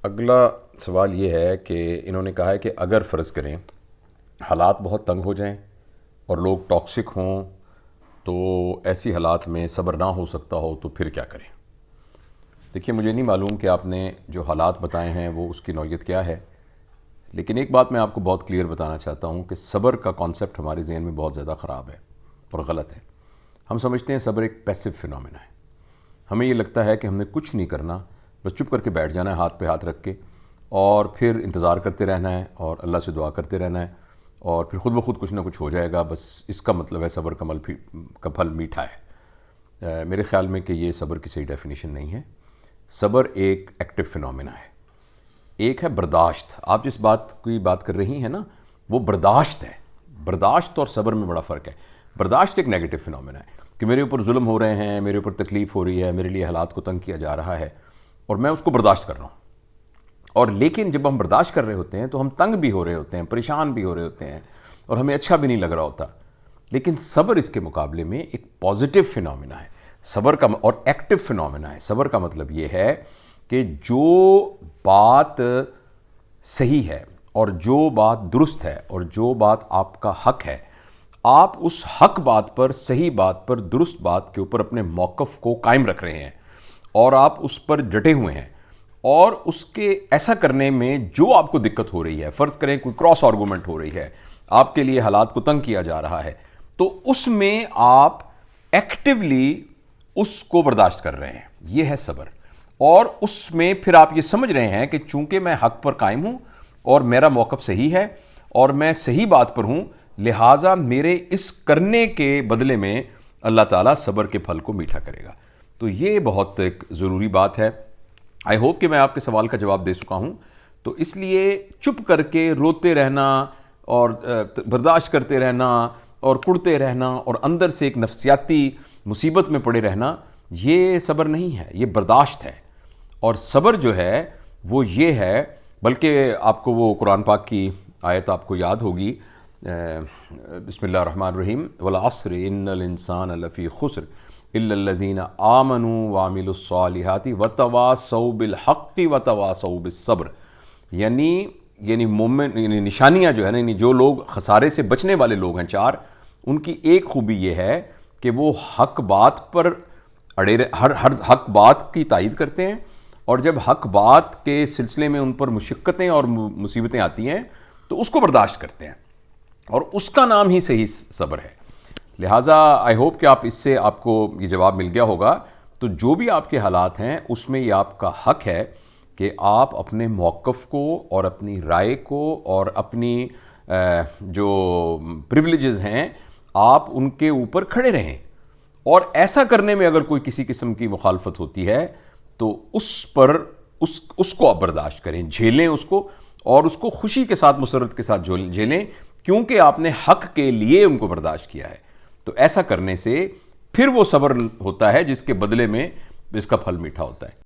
اگلا سوال یہ ہے کہ انہوں نے کہا ہے کہ اگر فرض کریں حالات بہت تنگ ہو جائیں اور لوگ ٹاکسک ہوں تو ایسی حالات میں صبر نہ ہو سکتا ہو تو پھر کیا کریں؟ دیکھیے، مجھے نہیں معلوم کہ آپ نے جو حالات بتائے ہیں وہ اس کی نوعیت کیا ہے، لیکن ایک بات میں آپ کو بہت کلیئر بتانا چاہتا ہوں کہ صبر کا کانسیپٹ ہمارے ذہن میں بہت زیادہ خراب ہے اور غلط ہے۔ ہم سمجھتے ہیں صبر ایک پیسو فینومینا ہے۔ ہمیں یہ لگتا ہے کہ ہم نے کچھ نہیں کرنا، بس چپ کر کے بیٹھ جانا ہے ہاتھ پہ ہاتھ رکھ کے، اور پھر انتظار کرتے رہنا ہے اور اللہ سے دعا کرتے رہنا ہے، اور پھر خود بخود کچھ نہ کچھ ہو جائے گا۔ بس اس کا مطلب ہے صبر کا پھل میٹھا ہے۔ میرے خیال میں کہ یہ صبر کی صحیح ڈیفینیشن نہیں ہے۔ صبر ایک ایکٹیو فینومینا ہے۔ ایک ہے برداشت۔ آپ جس بات کی بات کر رہی ہیں نا، وہ برداشت ہے۔ برداشت اور صبر میں بڑا فرق ہے۔ برداشت ایک نیگیٹو فینومینا ہے کہ میرے اوپر ظلم ہو رہے ہیں، میرے اوپر تکلیف ہو رہی ہے، میرے لیے حالات کو تنگ کیا جا رہا ہے اور میں اس کو برداشت کر رہا ہوں۔ اور لیکن جب ہم برداشت کر رہے ہوتے ہیں تو ہم تنگ بھی ہو رہے ہوتے ہیں، پریشان بھی ہو رہے ہوتے ہیں، اور ہمیں اچھا بھی نہیں لگ رہا ہوتا۔ لیکن صبر اس کے مقابلے میں ایک پازیٹیو فینومینا ہے۔ صبر کا اور ایکٹیو فینومینا ہے۔ صبر کا مطلب یہ ہے کہ جو بات صحیح ہے اور جو بات درست ہے اور جو بات آپ کا حق ہے، آپ اس حق بات پر، صحیح بات پر، درست بات کے اوپر اپنے موقف کو قائم رکھ رہے ہیں اور آپ اس پر ڈٹے ہوئے ہیں، اور اس کے ایسا کرنے میں جو آپ کو دقت ہو رہی ہے، فرض کریں کوئی کراس آرگومنٹ ہو رہی ہے، آپ کے لیے حالات کو تنگ کیا جا رہا ہے، تو اس میں آپ ایکٹیولی اس کو برداشت کر رہے ہیں، یہ ہے صبر۔ اور اس میں پھر آپ یہ سمجھ رہے ہیں کہ چونکہ میں حق پر قائم ہوں اور میرا موقف صحیح ہے اور میں صحیح بات پر ہوں، لہٰذا میرے اس کرنے کے بدلے میں اللہ تعالیٰ صبر کے پھل کو میٹھا کرے گا۔ تو یہ بہت ایک ضروری بات ہے۔ آئی ہوپ کہ میں آپ کے سوال کا جواب دے چکا ہوں۔ تو اس لیے چپ کر کے روتے رہنا اور برداشت کرتے رہنا اور کڑتے رہنا اور اندر سے ایک نفسیاتی مصیبت میں پڑے رہنا، یہ صبر نہیں ہے، یہ برداشت ہے۔ اور صبر جو ہے وہ یہ ہے، بلکہ آپ کو وہ قرآن پاک کی آیت آپ کو یاد ہوگی، بسم اللہ الرحمن الرحیم، والعصر ان الانسان لفی خسر الا الذین آمنوا وعملوا الصالحات وتواصوا بالحق وتواصوا بالصبر۔ یعنی مومن، یعنی نشانیاں جو ہے نا، یعنی جو لوگ خسارے سے بچنے والے لوگ ہیں چار، ان کی ایک خوبی یہ ہے کہ وہ حق بات پر ہر حق بات کی تائید کرتے ہیں، اور جب حق بات کے سلسلے میں ان پر مشقتیں اور مصیبتیں آتی ہیں تو اس کو برداشت کرتے ہیں، اور اس کا نام ہی صحیح صبر ہے۔ لہٰذا آئی ہوپ کہ آپ سے آپ کو یہ جواب مل گیا ہوگا۔ تو جو بھی آپ کے حالات ہیں اس میں یہ آپ کا حق ہے کہ آپ اپنے موقف کو اور اپنی رائے کو اور اپنی جو پریویلیجز ہیں آپ ان کے اوپر کھڑے رہیں، اور ایسا کرنے میں اگر کوئی کسی قسم کی مخالفت ہوتی ہے تو اس کو آپ برداشت کریں، جھیلیں اس کو، اور اس کو خوشی کے ساتھ، مسرت کے ساتھ جھیلیں، کیونکہ آپ نے حق کے لیے ان کو برداشت کیا ہے۔ تو ایسا کرنے سے پھر وہ صبر ہوتا ہے جس کے بدلے میں اس کا پھل میٹھا ہوتا ہے۔